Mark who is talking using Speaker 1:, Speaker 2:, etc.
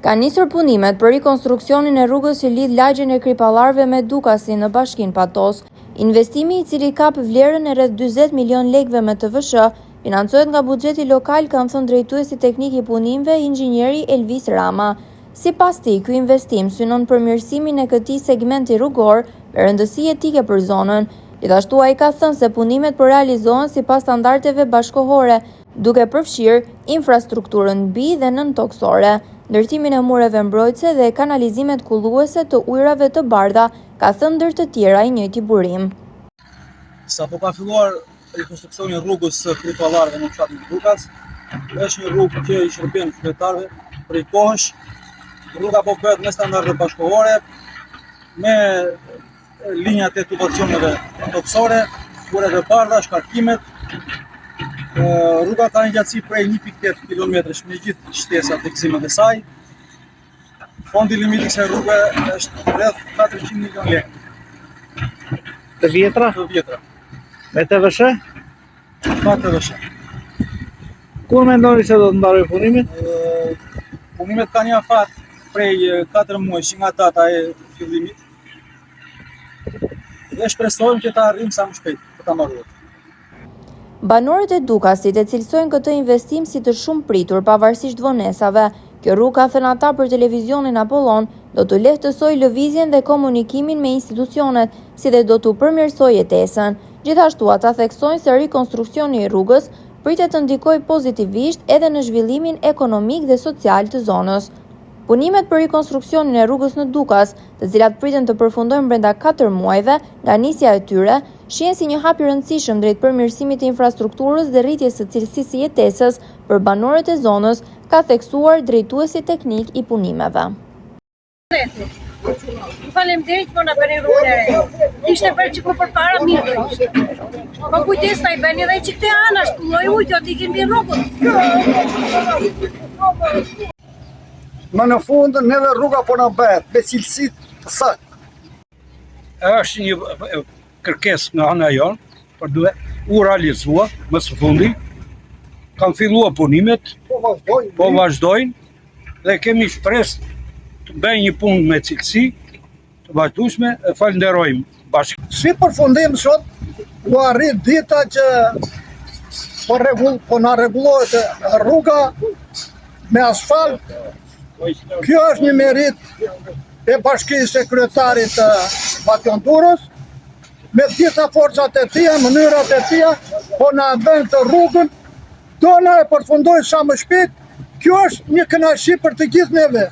Speaker 1: Ka nisur punimet për rikonstruksionin e rrugës që lidh lagjen e Kripallarëve me Dukasin në bashkinë Patos. Investimi i cili kap vlerën e rreth 40 milion lekëve me TVSH, financohet nga buxheti lokal, kanë thënë drejtuesi teknik i punimeve, inxhinieri Elvis Rama. Sipas tij, ky investim synon përmirësimin e këtij segmenti rrugor me rëndësi etike për zonën. Gjithashtu ai ka thënë se punimet po realizohen sipas standardeve bashkëkohore, duke përfshirë infrastrukturën mbi dhe nën toksore, ndërtimin e mureve mbrojtëse dhe kanalizimet kulluese të ujrave të bardha, ka thënë ndër të tjera i njëjti burim.
Speaker 2: Sapo ka filluar rekonstruksioni i rrugës së Kripallarëve në fshatin Dukas, është një rrugë që i shërben qytetarëve prej kohësh. Rruga po bëhet me standarde bashkëkohore, me linjat e tubacioneve toksore, ujrat e bardha, shkarkimet. Rruga ka një gjatësi prej 1.8 km me gjithë shtesat e gëzimet e saj. Fondi limiti kësaj rruge është rreth 400 milion lekë.
Speaker 3: Të vjetra?
Speaker 2: Të vjetra.
Speaker 3: Me TVSH?
Speaker 2: Pa TVSH.
Speaker 3: Kur mendoni se do të mbarojë punimet?
Speaker 2: Punimet kanë një afat prej 4 muajsh nga data e fillimit. Dhe shpresojmë që ta arrijmë sa më shpejt për ta mbaruar.
Speaker 1: Banorët e Dukasit e cilësojnë këtë investim si të shumë pritur pavarësisht vonesave. Kjo rrugë, ka thënë ata për televizionin Apollon, do të lehtësojë lëvizjen dhe komunikimin me institucionet, si dhe do të përmirësojë jetesën. Gjithashtu ata theksojnë se rikonstruksioni i rrugës pritet të ndikojë pozitivisht edhe në zhvillimin ekonomik dhe social të zonës. Punimet për rikonstruksionin e rrugës në Dukas, të cilat priten të përfundojnë brenda 4 muajve nga nisja e tyre, shihen si një hap i rëndësishëm drejt përmirësimit të infrastrukturës dhe rritjes së cilësisë së jetesës për banorët e zonës, ka theksuar drejtuesi teknik i punimeve.
Speaker 4: Faleminderit po na bëni rrugën e re. Ishte për çiko përpara mirë do ishte. Po kujdes ta i bëni edhe çikte anash, kulloj ujë aty që mbi rrugën.
Speaker 5: Në fund, neve rruga po na bëhet me cilësi të saktë.
Speaker 6: Është një kërkesë nga ana jonë, për duhet u realizua më së fundi. Kanë filluar punimet, po vazhdojnë dhe kemi shpresë të bëjmë një punë me cilësi, të vazhdueshme, e falenderojmë bashkë.
Speaker 5: Si përfundim sot, u arrit dita që po na rregullohet rruga me asfalt. Kjo është një merit e bashkisë e kryetarit Bation Durrës, me gjitha forcat e tia, mënyrat e tia, po na bën të rrugën, do na e përfundoj sa më shpejt. Kjo është një kënaqësi për të gjithë neve.